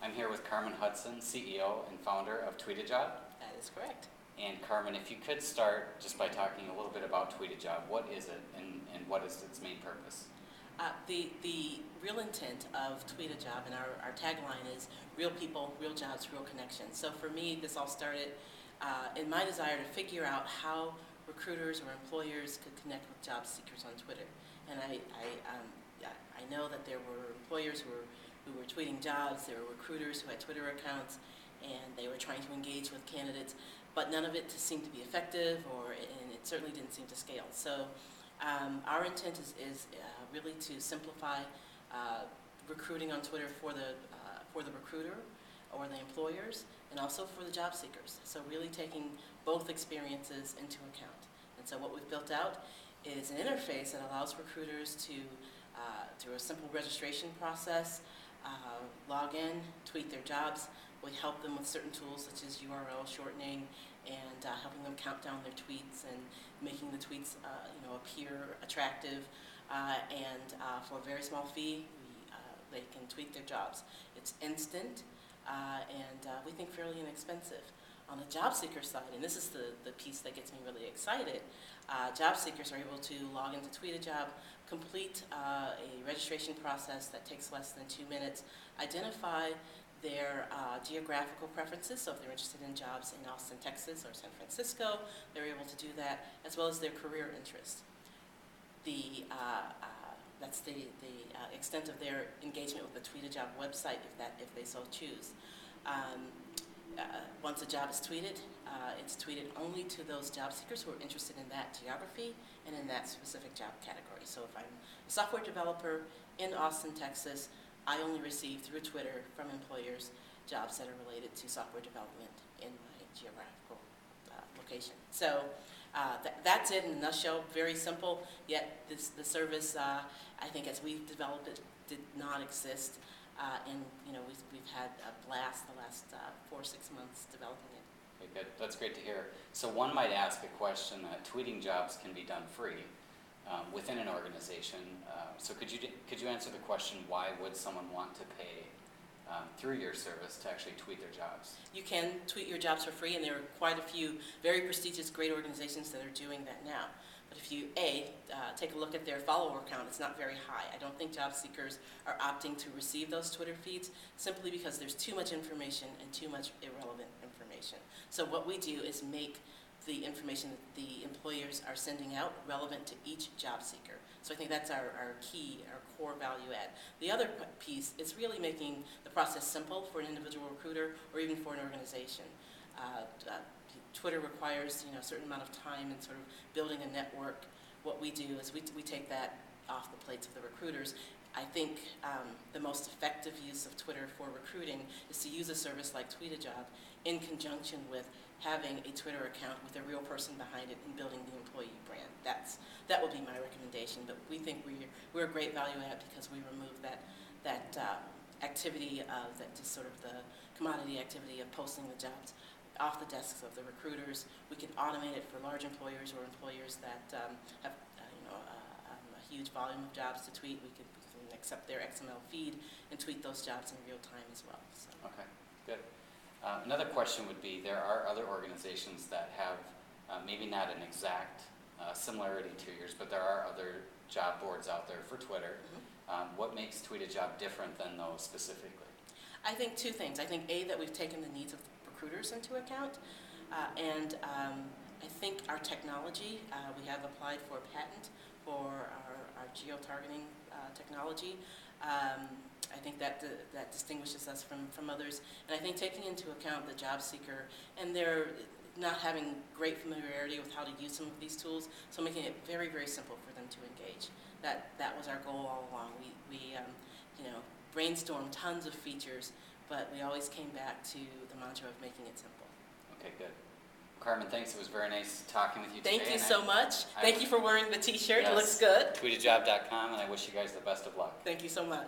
I'm here with Carmen Hudson, CEO and founder of Tweetajob. That is correct. And Carmen, if you could start just by talking a little bit about Tweetajob. What is it and what is its main purpose? The real intent of Tweetajob and our tagline is real people, real jobs, real connections. So for me, this all started in my desire to figure out how recruiters or employers could connect with job seekers on Twitter. And I know that there were employers who were tweeting jobs, there were recruiters who had Twitter accounts, and they were trying to engage with candidates, but none of it seemed to be effective, and it certainly didn't seem to scale. So our intent is really to simplify recruiting on Twitter for the recruiter or the employers, and also for the job seekers. So really taking both experiences into account. And so what we've built out is an interface that allows recruiters to, through a simple registration process, log in, tweet their jobs. We help them with certain tools such as URL shortening and helping them count down their tweets and making the tweets appear attractive. And for a very small fee, they can tweet their jobs. It's instant and we think fairly inexpensive. On the job seeker side, and this is the piece that gets me really excited, job seekers are able to log into Tweetajob, complete a registration process that takes less than 2 minutes, identify their geographical preferences, so if they're interested in jobs in Austin, Texas or San Francisco, they're able to do that, as well as their career interests. That's the extent of their engagement with the Tweetajob website, if they so choose. Once a job is tweeted, it's tweeted only to those job seekers who are interested in that geography and in that specific job category. So if I'm a software developer in Austin, Texas, I only receive through Twitter from employers jobs that are related to software development in my geographical location. So that's it in a nutshell. Very simple, yet the service, I think as we've developed it, did not exist. And we've had a blast the last 4 or 6 months developing it. Okay, good. That's great to hear. So one might ask a question: tweeting jobs can be done free within an organization. So could you answer the question, why would someone want to pay through your service to actually tweet their jobs? You can tweet your jobs for free, and there are quite a few very prestigious, great organizations that are doing that now. But if you, take a look at their follower count, it's not very high. I don't think job seekers are opting to receive those Twitter feeds simply because there's too much information and too much irrelevant information. So what we do is make the information that the employers are sending out relevant to each job seeker. So I think that's our key, our core value add. The other piece is really making the process simple for an individual recruiter or even for an organization. Twitter requires a certain amount of time and sort of building a network. What we do is we take that off the plates of the recruiters. I think the most effective use of Twitter for recruiting is to use a service like Tweetajob in conjunction with having a Twitter account with a real person behind it and building the employee brand. That would be my recommendation, but we think we're a great value add because we remove that activity of just sort of the commodity activity of posting the jobs off the desks of the recruiters. We can automate it for large employers or employers that have a huge volume of jobs to tweet. We can accept their XML feed and tweet those jobs in real time as well. So. Okay, good. Another question would be, there are other organizations that have maybe not an exact similarity to yours, but there are other job boards out there for Twitter. Mm-hmm. What makes Tweetajob different than those specifically? I think 2 things. I think that we've taken the needs of recruiters into account, and I think our technology, we have applied for a patent for our geo-targeting technology. I think that distinguishes us from others, and I think taking into account the job seeker and their not having great familiarity with how to use some of these tools, so making it very, very simple for them to engage. That was our goal all along. We brainstormed tons of features, but we always came back to the mantra of making it simple. Okay, good. Carmen, thanks. It was very nice talking with you today. Thank you so much. Thank you for wearing the t-shirt. Yes, it looks good. Tweetajob.com, and I wish you guys the best of luck. Thank you so much.